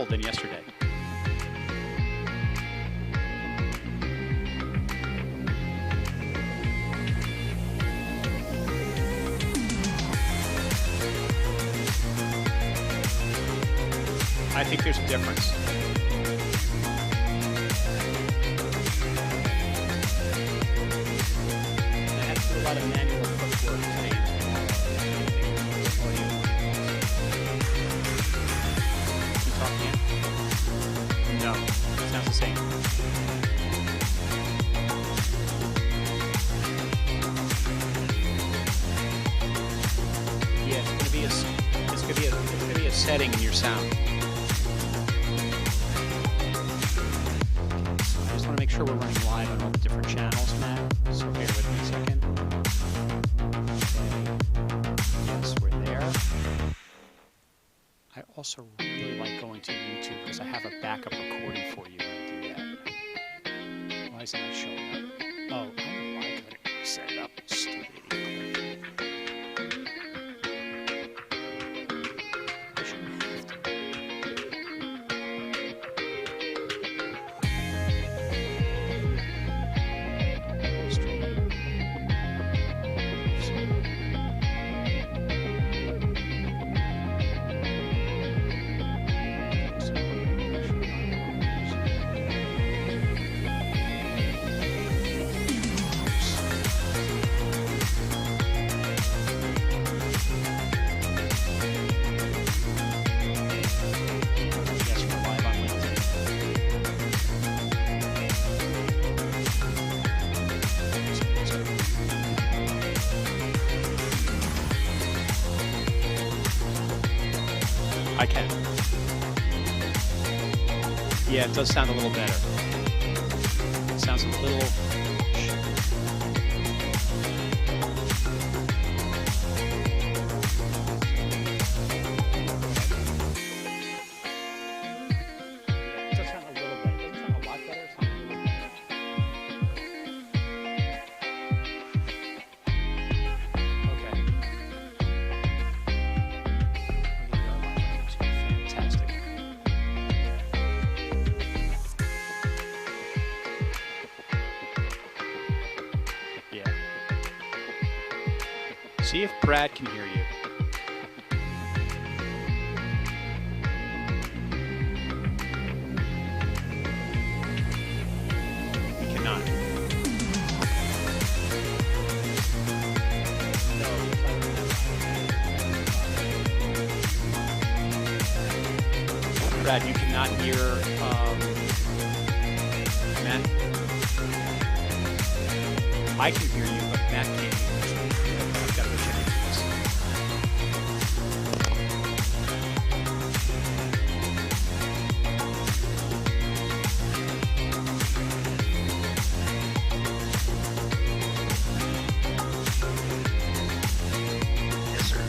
than yesterday. I think there's a difference. I have to do a lot of manual footwork today. Can you talk again? No, it sounds the same. Yeah, it's gonna be a setting in your sound. Make sure we're running live on all the different channels, Matt. So bear with me a second. Okay. Yes, we're there. I also really like going to YouTube because I have a backup recording for you when I do that. Why isn't that showing up? Oh, I don't know why I couldn't set it up. Stupid idiot. I shouldn't have to. I can. Yeah, it does sound a little better. It sounds a little... It does sound a little better. It doesn't sound a lot better. It sounds a little better. See if Brad can hear you. He cannot. Brad, you cannot hear Matt? I can hear you, but Matt can't hear you. I've got to check into this. Yes, sir.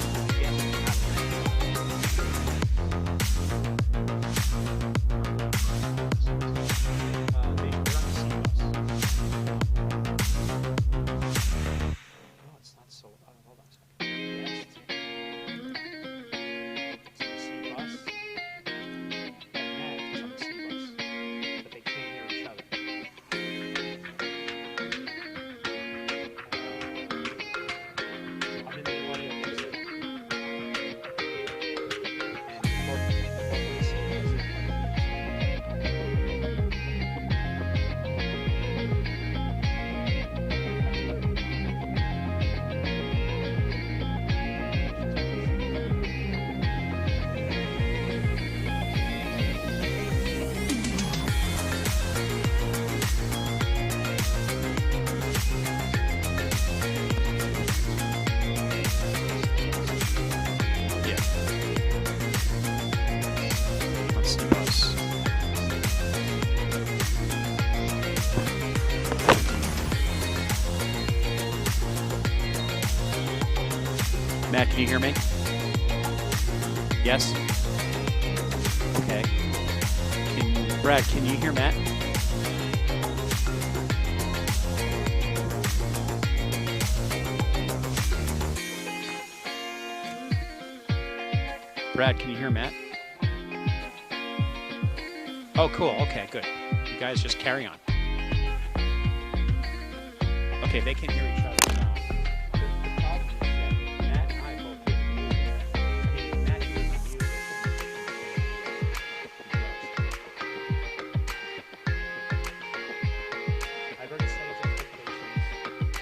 Matt, can you hear me? Yes? Okay. Brad, can you hear Matt? Brad, can you hear Matt? Oh, cool. Okay, good. You guys just carry on. Okay, they can hear each other now. The problem is that Matt and I both hear the music. I mean, Matt hears the music. I've already set his expectations.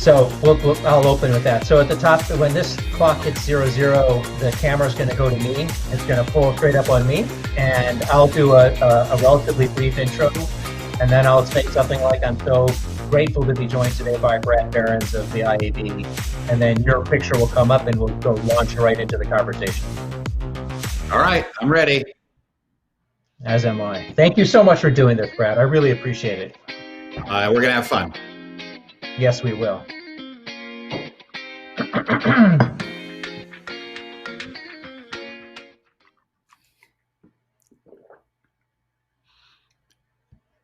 So I'll open with that. So at the top, when this clock hits 00, the camera's going to go to me. It's going to pull straight up on me, and I'll do a relatively brief intro, and then I'll say something like, "I'm so grateful to be joined today by Brad Behrens of the IAB," and then your picture will come up, and we'll go launch right into the conversation. All right, I'm ready. As am I. Thank you so much for doing this, Brad. I really appreciate it. We're going to have fun. Yes, we will.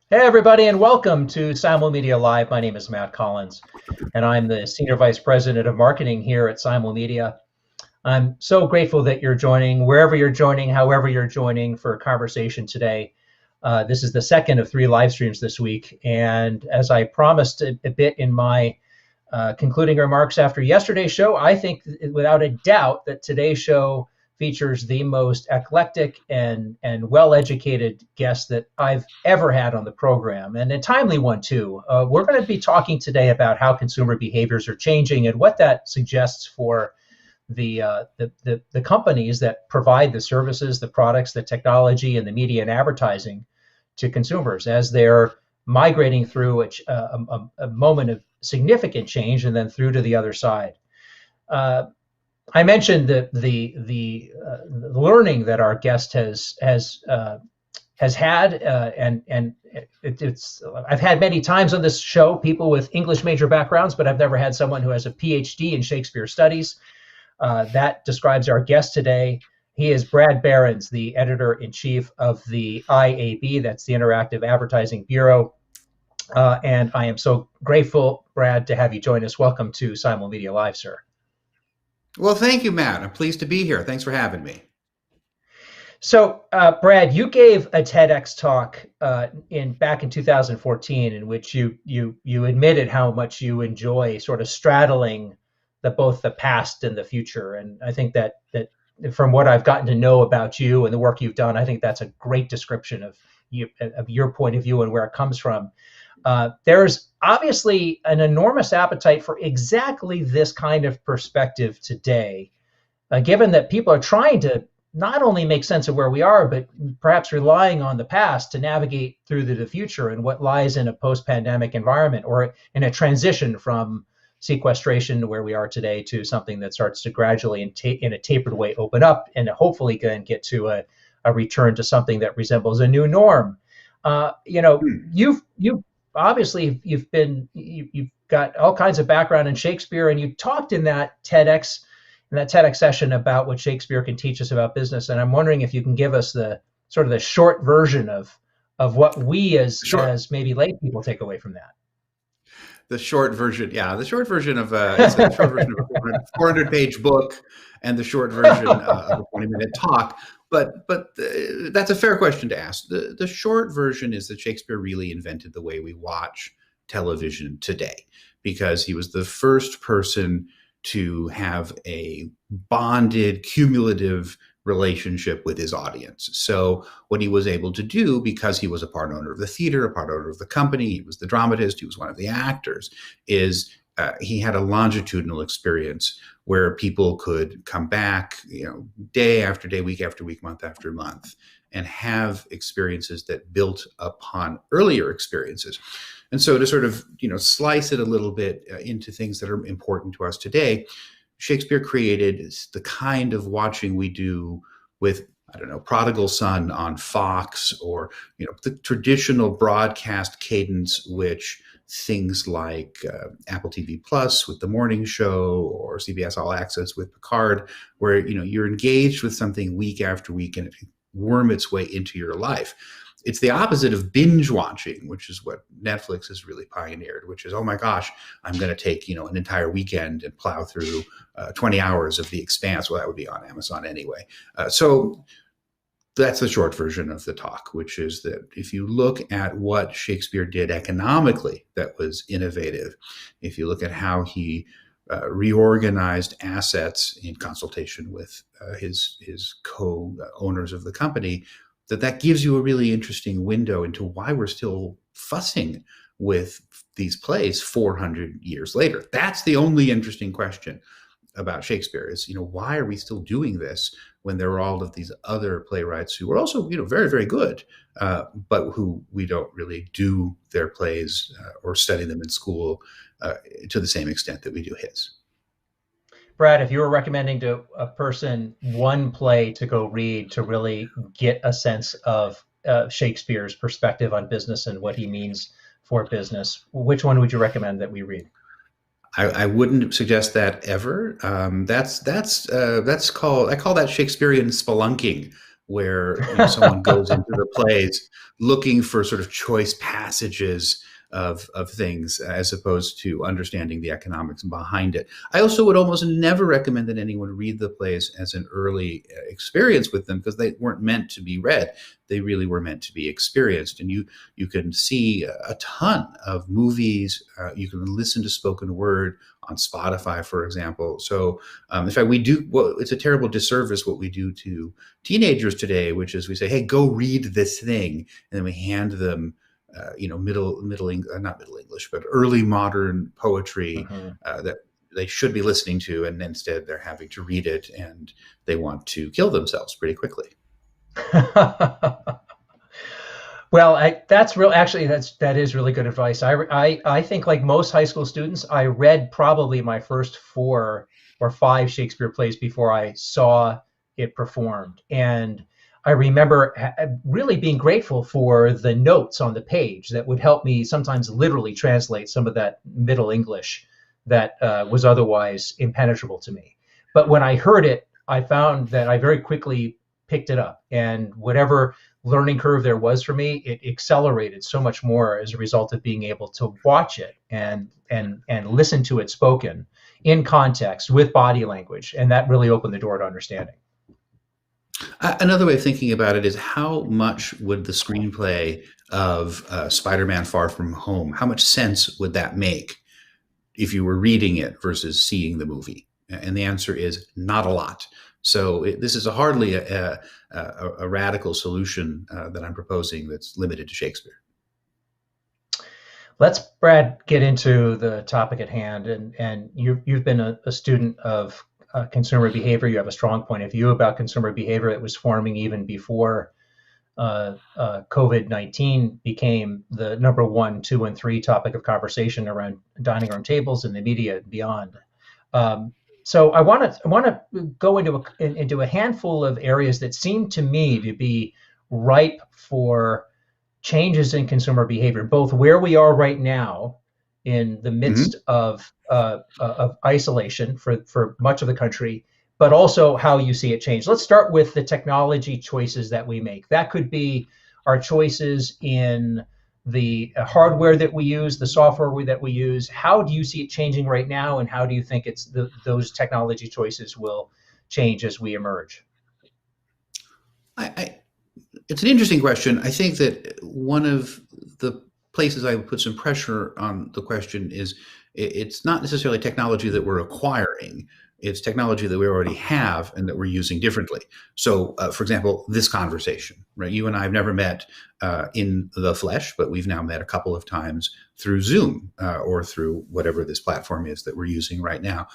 Hey, everybody, and welcome to Simulmedia Live. My name is Matt Collins, and I'm the Senior Vice President of Marketing here at Simulmedia. I'm so grateful that you're joining, wherever you're joining, however you're joining, for a conversation today. This is the second of 3 live streams this week, and as I promised a bit in my concluding remarks after yesterday's show, I think without a doubt that today's show features the most eclectic and well-educated guest that I've ever had on the program, and a timely one too. We're going to be talking today about how consumer behaviors are changing and what that suggests for the companies that provide the services, the products, the technology, and the media and advertising to consumers as they're migrating through a moment of significant change and then through to the other side. I mentioned the learning that our guest has had, and I've had many times on this show people with English major backgrounds, but I've never had someone who has a PhD in Shakespeare studies. That describes our guest today. He is Brad Behrens, the editor-in-chief of the IAB, that's the Interactive Advertising Bureau. And I am so grateful, Brad, to have you join us. Welcome to Simulmedia Live, sir. Well, thank you, Matt. I'm pleased to be here. Thanks for having me. So, Brad, you gave a TEDx talk back in 2014 in which you admitted how much you enjoy sort of straddling both the past and the future. And I think that from what I've gotten to know about you and the work you've done, I think that's a great description of your point of view and where it comes from. There's obviously an enormous appetite for exactly this kind of perspective today, given that people are trying to not only make sense of where we are, but perhaps relying on the past to navigate through to the future and what lies in a post-pandemic environment or in a transition from sequestration to where we are today to something that starts to gradually in a tapered way open up and hopefully can get to a return to something that resembles a new norm. You've obviously you've got all kinds of background in Shakespeare, and you talked in that TEDx session about what Shakespeare can teach us about business. And I'm wondering if you can give us the sort of the short version of what we as maybe lay people take away from that. The short version, yeah. The short version of it's a short version of a 400-page book, and the short version of a 20-minute talk. But that's a fair question to ask. The short version is that Shakespeare really invented the way we watch television today, because he was the first person to have a bonded, cumulative relationship with his audience. So what he was able to do, because he was a part owner of the theater, a part owner of the company, he was the dramatist, he was one of the actors, is he had a longitudinal experience where people could come back, day after day, week after week, month after month, and have experiences that built upon earlier experiences. And so to sort of, slice it a little bit into things that are important to us today, Shakespeare created the kind of watching we do with, Prodigal Son on Fox, or, the traditional broadcast cadence, which things like Apple TV Plus with The Morning Show, or CBS All Access with Picard, where, you're engaged with something week after week and it can worm its way into your life. It's the opposite of binge watching, which is what Netflix has really pioneered, which is, oh my gosh, I'm going to take, an entire weekend and plow through 20 hours of The Expanse. Well, that would be on Amazon anyway. So that's the short version of the talk, which is that if you look at what Shakespeare did economically that was innovative, if you look at how he reorganized assets in consultation with his co-owners of the company, that gives you a really interesting window into why we're still fussing with these plays 400 years later? That's the only interesting question about Shakespeare is, why are we still doing this when there are all of these other playwrights who are also, very, very good, but who we don't really do their plays or study them in school to the same extent that we do his. Brad, if you were recommending to a person one play to go read to really get a sense of Shakespeare's perspective on business and what he means for business, which one would you recommend that we read? I wouldn't suggest that ever. That's called, I call that Shakespearean spelunking, where someone goes into the plays looking for sort of choice passages of things as opposed to understanding the economics behind it. I also would almost never recommend that anyone read the plays as an early experience with them, because they weren't meant to be read. They really were meant to be experienced. And you can see a ton of movies. You can listen to spoken word on Spotify, for example. So in fact, it's a terrible disservice what we do to teenagers today, which is we say, hey, go read this thing. And then we hand them not Middle English, but early modern poetry that they should be listening to, and instead they're having to read it, and they want to kill themselves pretty quickly. Well, that's real. Actually, that is really good advice. I think, like most high school students, I read probably my first 4 or 5 Shakespeare plays before I saw it performed, and I remember really being grateful for the notes on the page that would help me sometimes literally translate some of that Middle English that was otherwise impenetrable to me. But when I heard it, I found that I very quickly picked it up, and whatever learning curve there was for me, it accelerated so much more as a result of being able to watch it and listen to it spoken in context with body language, and that really opened the door to understanding. Another way of thinking about it is, how much would the screenplay of Spider-Man Far From Home, how much sense would that make if you were reading it versus seeing the movie? And the answer is not a lot. So this is hardly a radical solution that I'm proposing that's limited to Shakespeare. Let's, Brad, get into the topic at hand. And you've been a student of consumer behavior. You have a strong point of view about consumer behavior that was forming even before COVID-19 became the number 1, 2, and 3 topic of conversation around dining room tables and the media and beyond. So I want to go into a handful of areas that seem to me to be ripe for changes in consumer behavior, both where we are right now in the midst of isolation for much of the country, but also how you see it change. Let's start with the technology choices that we make. That could be our choices in the hardware that we use, the software that we use. How do you see it changing right now, and how do you think those technology choices will change as we emerge? It's an interesting question. I think that one of the places I would put some pressure on the question is, it's not necessarily technology that we're acquiring. It's technology that we already have and that we're using differently. So, for example, this conversation, right? You and I have never met in the flesh, but we've now met a couple of times through Zoom or through whatever this platform is that we're using right now.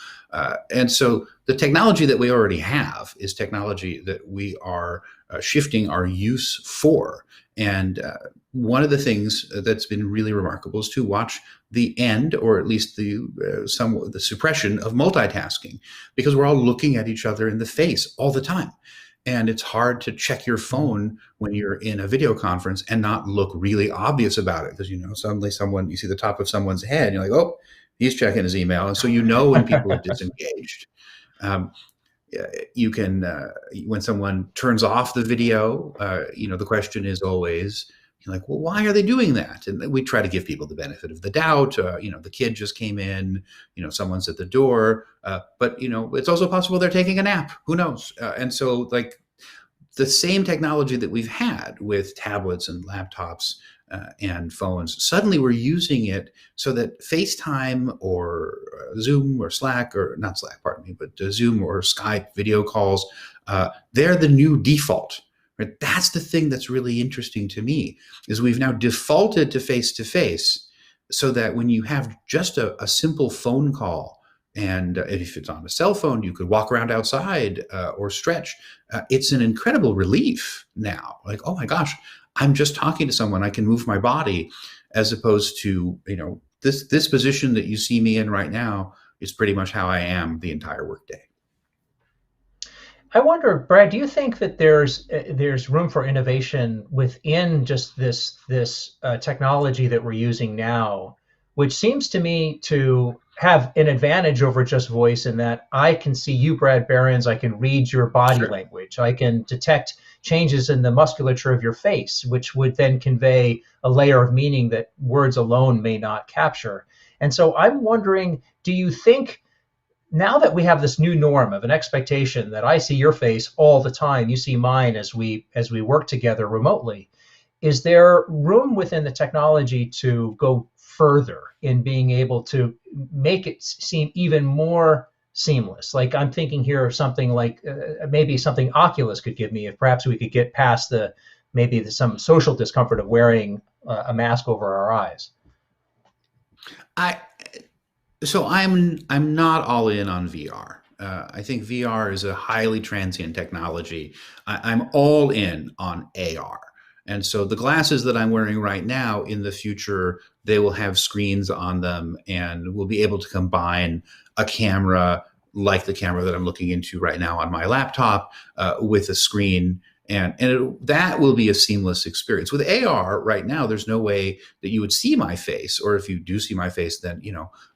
And so the technology that we already have is technology that we are shifting our use for. And one of the things that's been really remarkable is to watch the end, or at least the suppression of multitasking, because we're all looking at each other in the face all the time. And it's hard to check your phone when you're in a video conference and not look really obvious about it, because suddenly you see the top of someone's head, and you're like, oh, he's checking his email. And so when people are disengaged. You can, when someone turns off the video, the question is always, like, well, why are they doing that? And we try to give people the benefit of the doubt. The kid just came in, someone's at the door, but it's also possible they're taking a nap. Who knows? And so, like, the same technology that we've had with tablets and laptops and phones, suddenly we're using it so that FaceTime or Zoom or Slack, or not Slack, pardon me, but Zoom or Skype video calls, they're the new default. Right? That's the thing that's really interesting to me, is we've now defaulted to face-to-face, so that when you have just a simple phone call, and if it's on a cell phone, you could walk around outside or stretch. It's an incredible relief now. Like, oh my gosh, I'm just talking to someone. I can move my body, as opposed to, this position that you see me in right now is pretty much how I am the entire workday. I wonder, Brad, do you think that there's room for innovation within just this technology that we're using now, which seems to me to have an advantage over just voice in that I can see you, Brad Behrens, I can read your body Sure. language, I can detect changes in the musculature of your face, which would then convey a layer of meaning that words alone may not capture. And so I'm wondering, do you think, now that we have this new norm of an expectation that I see your face all the time, you see mine as we work together remotely, is there room within the technology to go further in being able to make it seem even more seamless? Like, I'm thinking here of something like maybe something Oculus could give me, if perhaps we could get past some social discomfort of wearing a mask over our eyes. I So I'm not all in on VR. I think VR is a highly transient technology. I'm all in on AR. And so the glasses that I'm wearing right now, in the future, they will have screens on them, and we'll be able to combine a camera like the camera that I'm looking into right now on my laptop with a screen. That will be a seamless experience. With AR right now, there's no way that you would see my face, or if you do see my face, then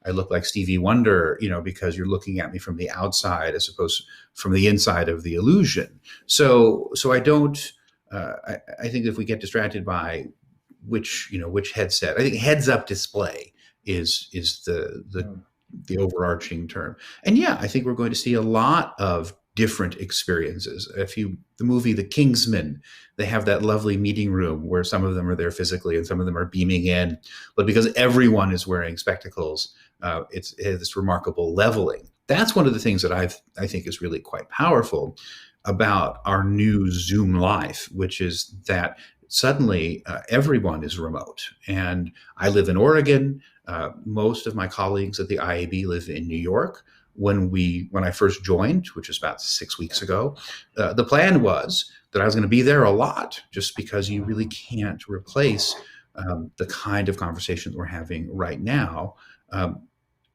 I look like Stevie Wonder, because you're looking at me from the outside as opposed from the inside of the illusion. So I don't. I think if we get distracted by which headset, I think heads-up display is the overarching term. And yeah, I think we're going to see a lot of different experiences. The movie The Kingsman, they have that lovely meeting room where some of them are there physically and some of them are beaming in, but because everyone is wearing spectacles, it has this remarkable leveling. That's one of the things that I think is really quite powerful about our new Zoom life, which is that suddenly everyone is remote. And I live in Oregon. Most of my colleagues at the IAB live in New York. When I first joined, which was about 6 weeks ago, the plan was that I was going to be there a lot, just because you really can't replace the kind of conversation that we're having right now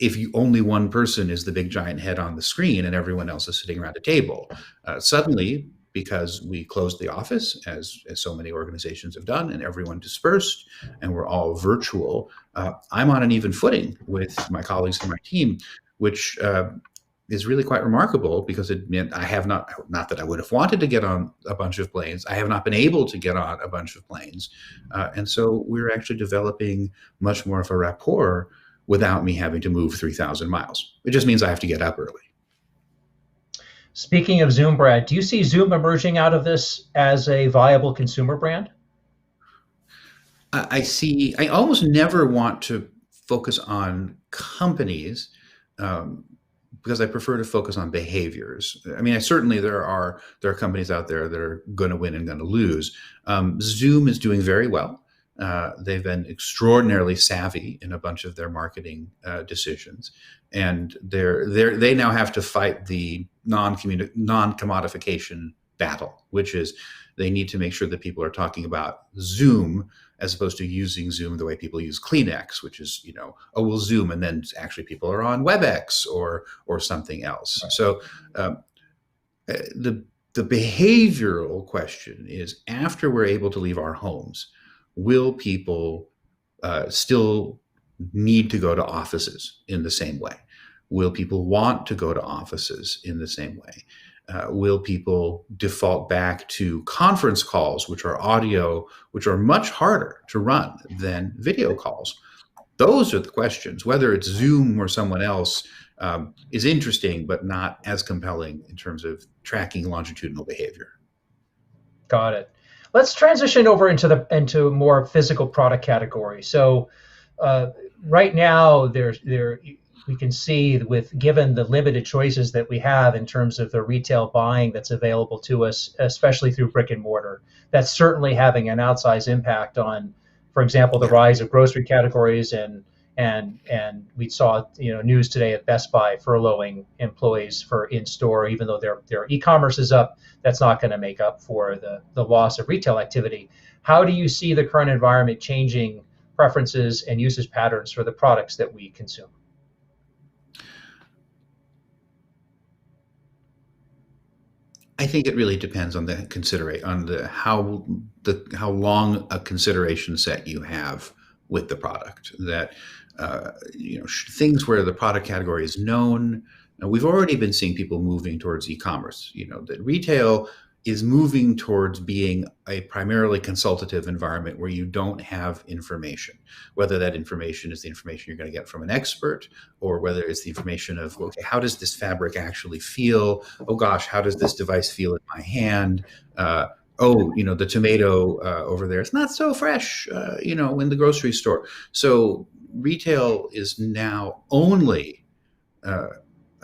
if only one person is the big giant head on the screen and everyone else is sitting around a table. Suddenly, because we closed the office, as so many organizations have done, and everyone dispersed, and we're all virtual, I'm on an even footing with my colleagues and my team, which is really quite remarkable, because it meant I have not that I would have wanted to get on a bunch of planes, I have not been able to get on a bunch of planes. And so we're actually developing much more of a rapport without me having to move 3,000 miles. It just means I have to get up early. Speaking of Zoom, Brad, do you see Zoom emerging out of this as a viable consumer brand? I almost never want to focus on companies, because I prefer to focus on behaviors. I mean, certainly there are companies out there that are going to win and going to lose. Zoom is doing very well. They've been extraordinarily savvy in a bunch of their marketing decisions, and they now have to fight the non-commodification battle, which is they need to make sure that people are talking about Zoom as opposed to using Zoom the way people use Kleenex, which is, oh, we'll Zoom, and then actually people are on WebEx or something else. Right. So the behavioral question is, after we're able to leave our homes, will people still need to go to offices in the same way? Will people want to go to offices in the same way? Will people default back to conference calls, which are audio, which are much harder to run than video calls? Those are the questions. Whether it's Zoom or someone else is interesting, but not as compelling in terms of tracking longitudinal behavior. Got it. Let's transition over into more physical product category. So right now, we can see, given the limited choices that we have in terms of the retail buying that's available to us, especially through brick and mortar, that's certainly having an outsized impact on For example, the Yeah. rise of grocery categories, and we saw news today at Best Buy furloughing employees for in-store, even though their e-commerce is up. That's not going to make up for the loss of retail activity. How do you see the current environment changing preferences and usage patterns for the products that we consume? I think it really depends on how long a consideration set you have with the product. That things where the product category is known. Now, we've already been seeing people moving towards e-commerce. That retail is moving towards being a primarily consultative environment where you don't have information, whether that information is the information you're going to get from an expert, or whether it's the information of, okay, how does this fabric actually feel? Oh gosh, how does this device feel in my hand? The tomato over there, it's not so fresh, in the grocery store. So retail is now only,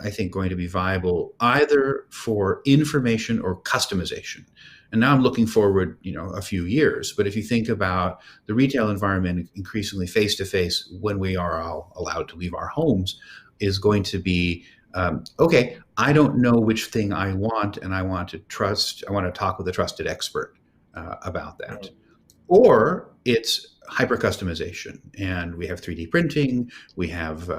I think, going to be viable either for information or customization. And now I'm looking forward, a few years. But if you think about the retail environment, increasingly face-to-face when we are all allowed to leave our homes, is going to be, okay, I don't know which thing I want, and I want to talk with a trusted expert about that. Or it's hyper customization, and we have 3D printing. We have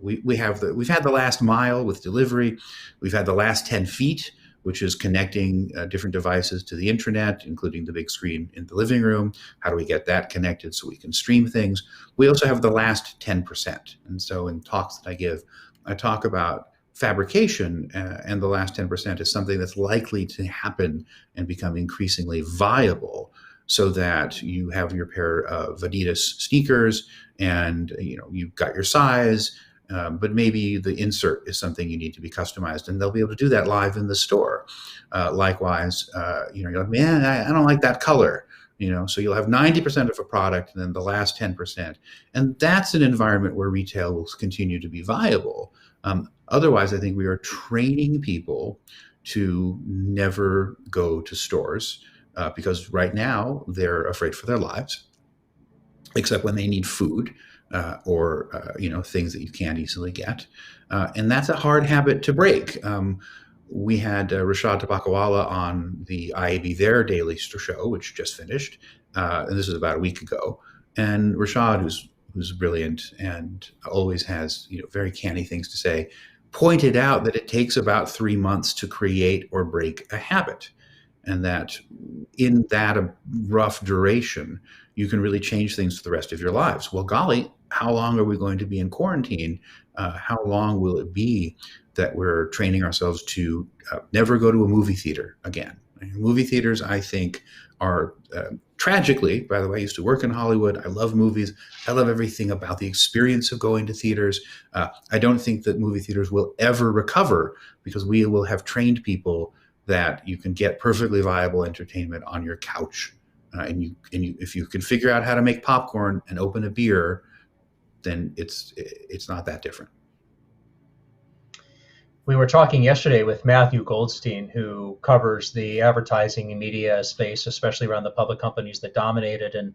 we've had the last mile with delivery. We've had the last 10 feet, which is connecting different devices to the intranet, including the big screen in the living room. How do we get that connected so we can stream things? We also have the last 10%. And so in talks that I give, I talk about fabrication, and the last 10% is something that's likely to happen and become increasingly viable, so that you have your pair of Adidas sneakers and you've got your size, but maybe the insert is something you need to be customized, and they'll be able to do that live in the store. Likewise, you're like, man, I don't like that color. So you'll have 90% of a product and then the last 10%. And that's an environment where retail will continue to be viable. Otherwise, I think we are training people to never go to stores, because right now they're afraid for their lives, except when they need food, or things that you can't easily get, and that's a hard habit to break. We had Rashad Tabakawala on the IAB There Daily Show, which just finished, and this was about a week ago. And Rashad, who's brilliant and always has very canny things to say, pointed out that it takes about 3 months to create or break a habit. And that in that rough duration, you can really change things for the rest of your lives. Well, golly, how long are we going to be in quarantine? How long will it be that we're training ourselves to never go to a movie theater again? Movie theaters, I think, are tragically, by the way, I used to work in Hollywood. I love movies. I love everything about the experience of going to theaters. I don't think that movie theaters will ever recover, because we will have trained people that you can get perfectly viable entertainment on your couch, and if you can figure out how to make popcorn and open a beer, then it's not that different. We were talking yesterday with Matthew Goldstein, who covers the advertising and media space, especially around the public companies that dominate it, and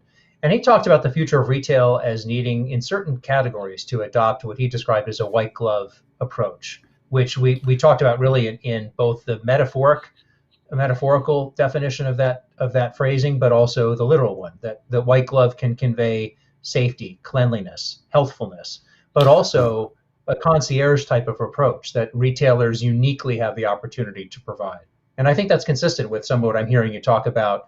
he talked about the future of retail as needing, in certain categories, to adopt what he described as a white glove approach, which we talked about really in both the metaphorical definition of that phrasing, but also the literal one, that the white glove can convey safety, cleanliness, healthfulness, but also a concierge type of approach that retailers uniquely have the opportunity to provide. And I think that's consistent with some of what I'm hearing you talk about,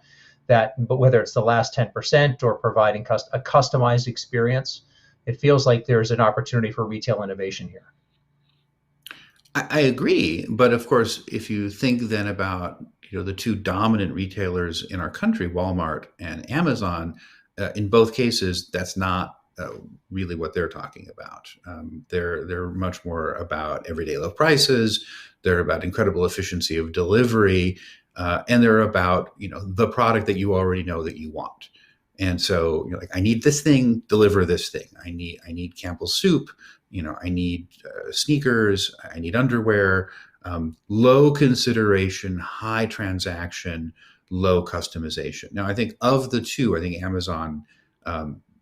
that, but whether it's the last 10% or providing a customized experience, it feels like there's an opportunity for retail innovation here. I agree, but of course, if you think then about the two dominant retailers in our country, Walmart and Amazon, in both cases, that's not really what they're talking about. They're much more about everyday low prices. They're about incredible efficiency of delivery, and they're about the product that you already know that you want. And so you're like, I need this thing, deliver this thing. I need Campbell's soup. I need sneakers. I need underwear. Low consideration, high transaction, low customization. Now, I think of the two, I think Amazon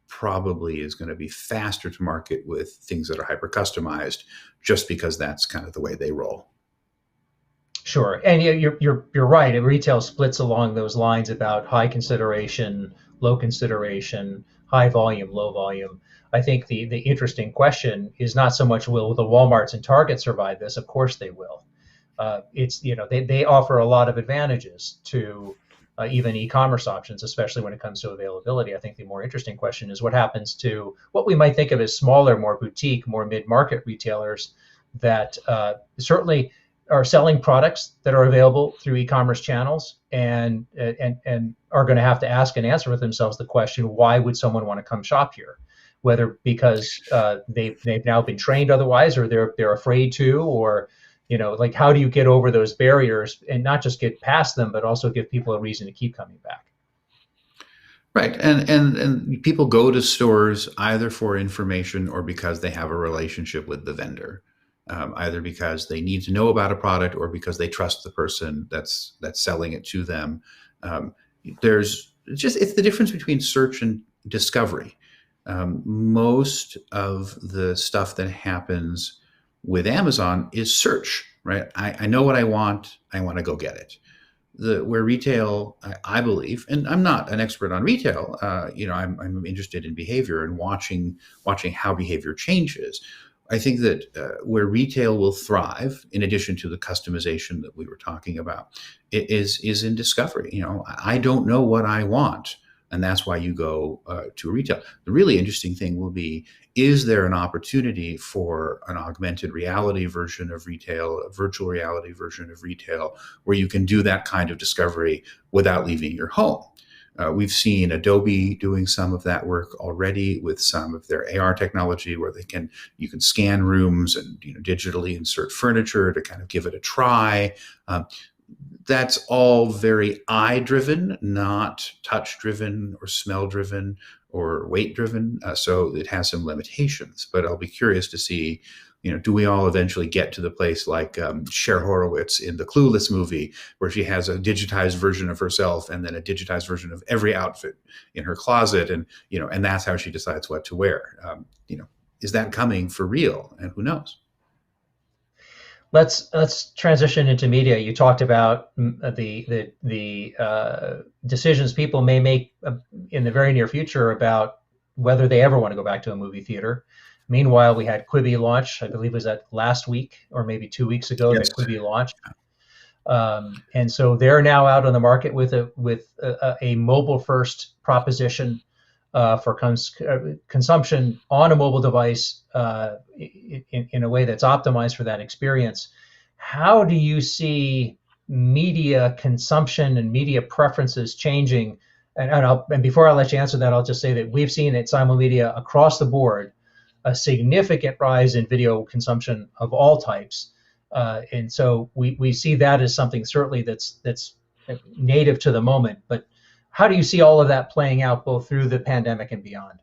probably is going to be faster to market with things that are hyper customized, just because that's kind of the way they roll. Sure, and you're right. Retail splits along those lines about high consideration, low consideration, high volume, low volume. I think the interesting question is not so much will the Walmarts and Targets survive this. Of course they will. It's they offer a lot of advantages to even e-commerce options, especially when it comes to availability. I think the more interesting question is what happens to what we might think of as smaller, more boutique, more mid-market retailers that certainly are selling products that are available through e-commerce channels and are going to have to ask and answer with themselves the question, why would someone want to come shop here? Whether because they've now been trained otherwise, or they're afraid to, or like how do you get over those barriers and not just get past them, but also give people a reason to keep coming back? Right, and people go to stores either for information or because they have a relationship with the vendor. Either because they need to know about a product or because they trust the person that's selling it to them. It's the difference between search and discovery. Most of the stuff that happens with Amazon is search, right? I know what I want to go get it. Where retail, I believe, and I'm not an expert on retail, I'm interested in behavior and watching how behavior changes. I think that where retail will thrive, in addition to the customization that we were talking about, is in discovery. I don't know what I want, and that's why you go to retail. The really interesting thing will be, is there an opportunity for an augmented reality version of retail, a virtual reality version of retail, where you can do that kind of discovery without leaving your home? We've seen Adobe doing some of that work already with some of their AR technology, where you can scan rooms and digitally insert furniture to kind of give it a try. That's all very eye-driven, not touch-driven or smell-driven or weight-driven. So it has some limitations. But I'll be curious to see, do we all eventually get to the place like Cher Horowitz in the Clueless movie, where she has a digitized version of herself and then a digitized version of every outfit in her closet, and that's how she decides what to wear. Is that coming for real? And who knows? Let's transition into media. You talked about the decisions people may make in the very near future about whether they ever want to go back to a movie theater. Meanwhile, we had Quibi launch. I believe it was that last week or maybe 2 weeks ago that Quibi launched, and so they're now out on the market with a mobile-first proposition for consumption on a mobile device in a way that's optimized for that experience. How do you see media consumption and media preferences changing? And before I let you answer that, I'll just say that we've seen at Simulmedia across the board a significant rise in video consumption of all types. And so we see that as something certainly that's native to the moment. But how do you see all of that playing out both through the pandemic and beyond?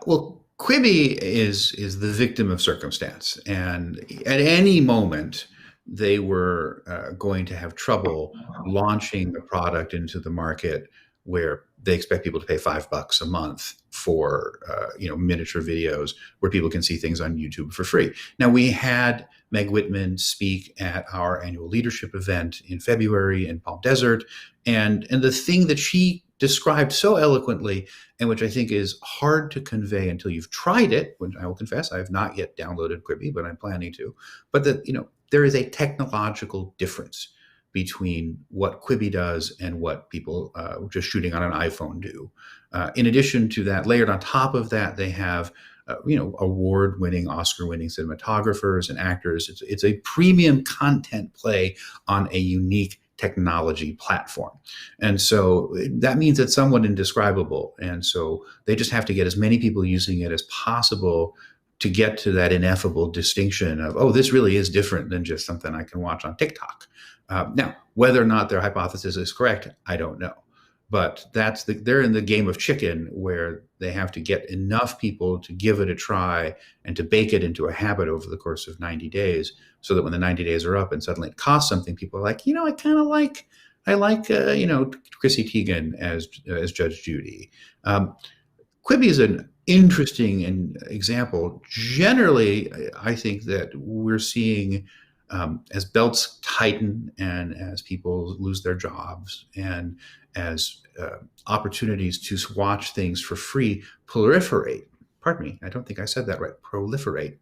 Well, Quibi is the victim of circumstance. And at any moment, they were going to have trouble launching a product into the market where they expect people to pay $5 a month for miniature videos where people can see things on YouTube for free. Now, we had Meg Whitman speak at our annual leadership event in February in Palm Desert, and the thing that she described so eloquently, and which I think is hard to convey until you've tried it, which I will confess I have not yet downloaded Quibi, but I'm planning to, but that there is a technological difference between what Quibi does and what people just shooting on an iPhone do. In addition to that, layered on top of that, they have award-winning, Oscar-winning cinematographers and actors. It's a premium content play on a unique technology platform. And so that means it's somewhat indescribable. And so they just have to get as many people using it as possible to get to that ineffable distinction of, oh, this really is different than just something I can watch on TikTok. Now, whether or not their hypothesis is correct, I don't know. But they're in the game of chicken, where they have to get enough people to give it a try and to bake it into a habit over the course of 90 days, so that when the 90 days are up and suddenly it costs something, people are like, I I like Chrissy Teigen as Judge Judy. Quibi is an interesting example. Generally, I think that we're seeing as belts tighten and as people lose their jobs and as opportunities to watch things for free proliferate. Pardon me, I don't think I said that right. Proliferate.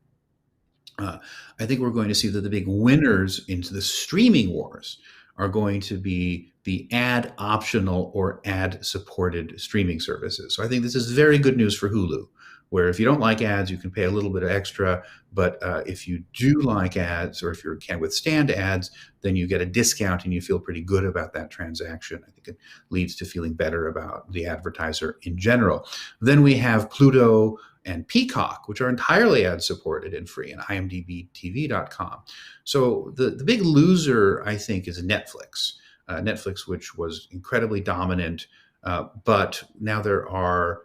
I think we're going to see that the big winners into the streaming wars are going to be the ad optional or ad supported streaming services. So I think this is very good news for Hulu, where if you don't like ads, you can pay a little bit of extra. But if you do like ads, or if you can withstand ads, then you get a discount and you feel pretty good about that transaction. I think it leads to feeling better about the advertiser in general. Then we have Pluto and Peacock, which are entirely ad supported and free, and imdbtv.com. So the big loser, I think, is Netflix. Netflix, which was incredibly dominant, but now there are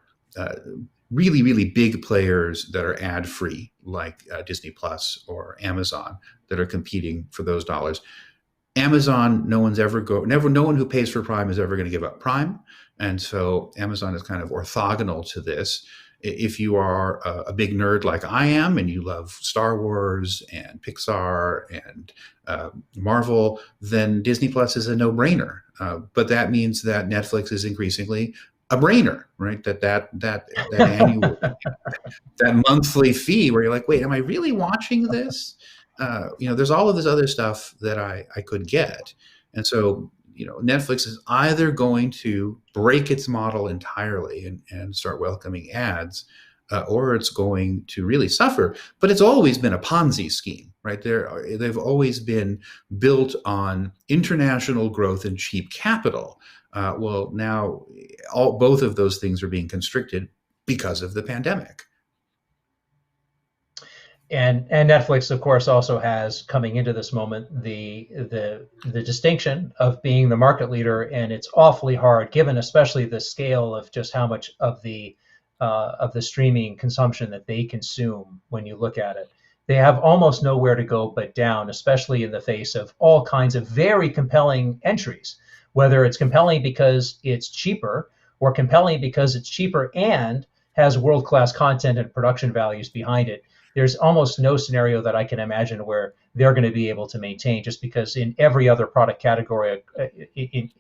really, really big players that are ad free, like Disney Plus or Amazon, that are competing for those dollars. Amazon, no one who pays for Prime is ever going to give up Prime, and so Amazon is kind of orthogonal to this. If you are a big nerd like I am and you love Star Wars and Pixar and Marvel, then Disney Plus is a no-brainer. But that means that Netflix is increasingly a brainer, right? That annual, that monthly fee where you're like, wait, am I really watching this? There's all of this other stuff that I could get. And so, Netflix is either going to break its model entirely and start welcoming ads, or it's going to really suffer. But it's always been a Ponzi scheme, right? They've always been built on international growth and cheap capital. Well, now both of those things are being constricted because of the pandemic. And Netflix, of course, also has, coming into this moment, the distinction of being the market leader, and it's awfully hard, given especially the scale of just how much of the streaming consumption that they consume. When you look at it, they have almost nowhere to go but down, especially in the face of all kinds of very compelling entries, whether it's compelling because it's cheaper or compelling because it's cheaper and has world-class content and production values behind it. There's almost no scenario that I can imagine where they're going to be able to maintain, just because in every other product category,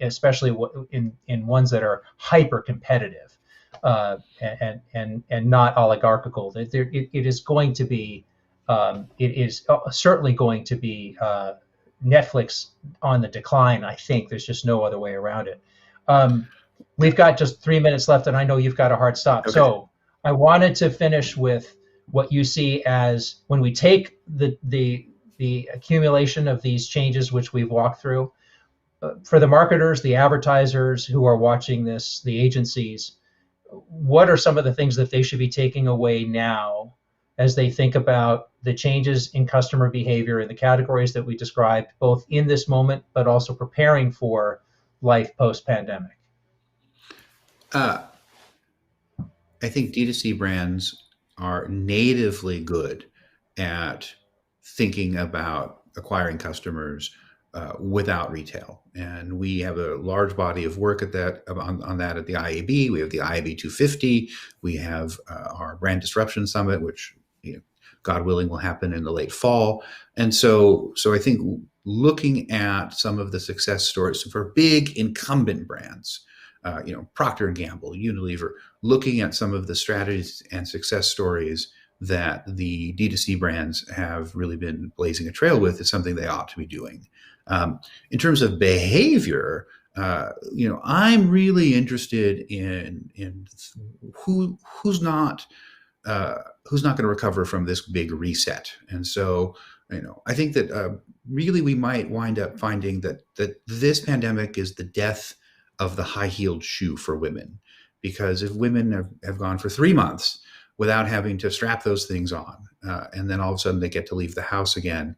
especially in ones that are hyper competitive and not oligarchical, it is going to be, it is certainly going to be Netflix on the decline. I think there's just no other way around it. We've got just 3 minutes left, and I know you've got a hard stop. Okay. So I wanted to finish with what you see as, when we take the accumulation of these changes which we've walked through, for the marketers, the advertisers who are watching this, the agencies, what are some of the things that they should be taking away now as they think about the changes in customer behavior in the categories that we described, both in this moment but also preparing for life post-pandemic? I think D2C brands are natively good at thinking about acquiring customers without retail. And we have a large body of work at that on that at the IAB. We have the IAB 250. We have our Brand Disruption Summit, which, God willing, will happen in the late fall. And so I think looking at some of the success stories for big incumbent brands, Procter & Gamble, Unilever, looking at some of the strategies and success stories that the D2C brands have really been blazing a trail with is something they ought to be doing. In terms of behavior, I'm really interested in who's not going to recover from this big reset. And so, I think that really we might wind up finding that this pandemic is the death of the high-heeled shoe for women, because if women have gone for 3 months without having to strap those things on, and then all of a sudden they get to leave the house again,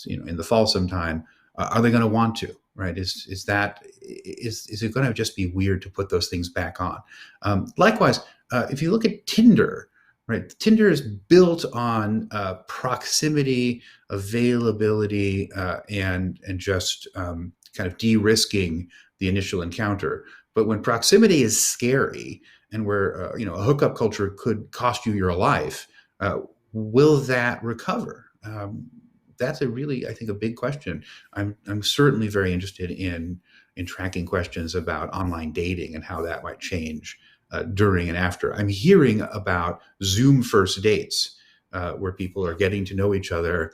in the fall sometime, are they going to want to? Right? Is it going to just be weird to put those things back on? Likewise, if you look at Tinder, right? Tinder is built on proximity, availability, and just kind of de-risking the initial encounter. But when proximity is scary and where a hookup culture could cost you your life, will that recover? That's a really, I think, a big question. I'm certainly very interested in tracking questions about online dating and how that might change during and after. I'm hearing about Zoom first dates, where people are getting to know each other,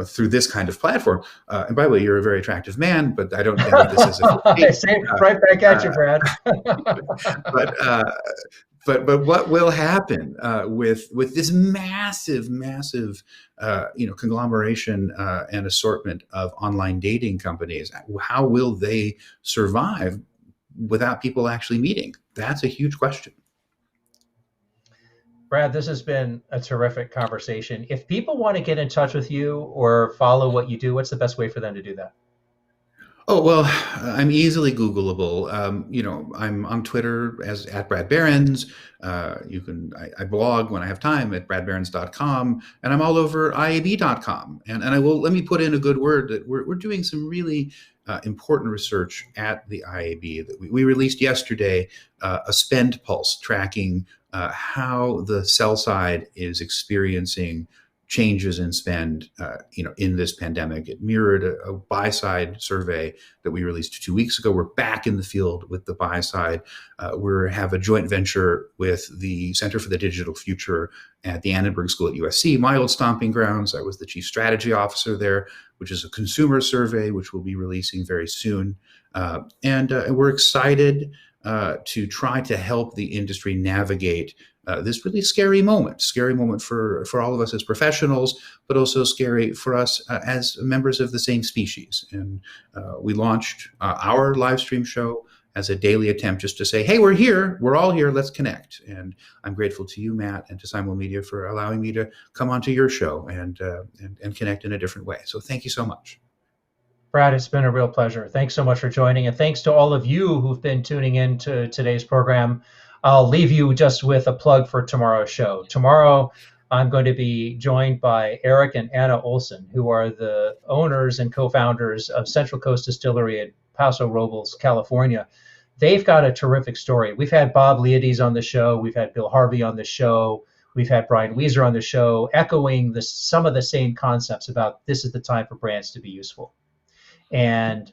through this kind of platform. And by the way, you're a very attractive man, but I don't think of this as a date. Same, right back at you, Brad. but but what will happen with this massive conglomeration and assortment of online dating companies? How will they survive without people actually meeting? That's a huge question. Brad, this has been a terrific conversation. If people want to get in touch with you or follow what you do, what's the best way for them to do that? Oh, well, I'm easily Googleable. I'm on Twitter as @BradBaerens. I blog when I have time at bradbaerens.com, and I'm all over IAB.com. And let me put in a good word that we're doing some really important research at the IAB that we released yesterday, a spend pulse tracking how the sell side is experiencing changes in spend, in this pandemic. It mirrored a buy side survey that we released 2 weeks ago. We're back in the field with the buy side. We have a joint venture with the Center for the Digital Future at the Annenberg School at USC, my old stomping grounds. I was the chief strategy officer there, which is a consumer survey, which we'll be releasing very soon. And we're excited to try to help the industry navigate this really scary moment for all of us as professionals, but also scary for us as members of the same species. And we launched our live stream show as a daily attempt just to say, hey, we're here, we're all here, let's connect. And I'm grateful to you, Matt, and to Simulmedia for allowing me to come onto your show and connect in a different way. So thank you so much. Brad, it's been a real pleasure. Thanks so much for joining. And thanks to all of you who've been tuning in to today's program. I'll leave you just with a plug for tomorrow's show. Tomorrow, I'm going to be joined by Eric and Anna Olson, who are the owners and co-founders of Central Coast Distillery in Paso Robles, California. They've got a terrific story. We've had Bob Leodes on the show. We've had Bill Harvey on the show. We've had Brian Weiser on the show, echoing some of the same concepts about this is the time for brands to be useful. And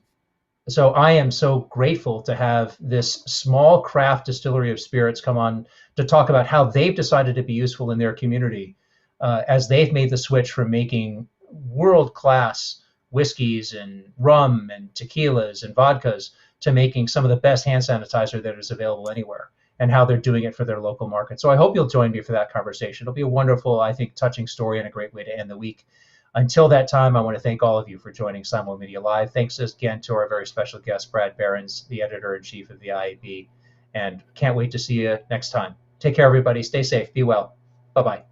so I am so grateful to have this small craft distillery of spirits come on to talk about how they've decided to be useful in their community as they've made the switch from making world-class whiskeys and rum and tequilas and vodkas to making some of the best hand sanitizer that is available anywhere, and how they're doing it for their local market. So I hope you'll join me for that conversation. It'll be a wonderful, I think, touching story and a great way to end the week. Until that time, I want to thank all of you for joining Simulmedia Live. Thanks again to our very special guest, Brad Baerens, the editor-in-chief of the IAB. And can't wait to see you next time. Take care, everybody. Stay safe. Be well. Bye-bye.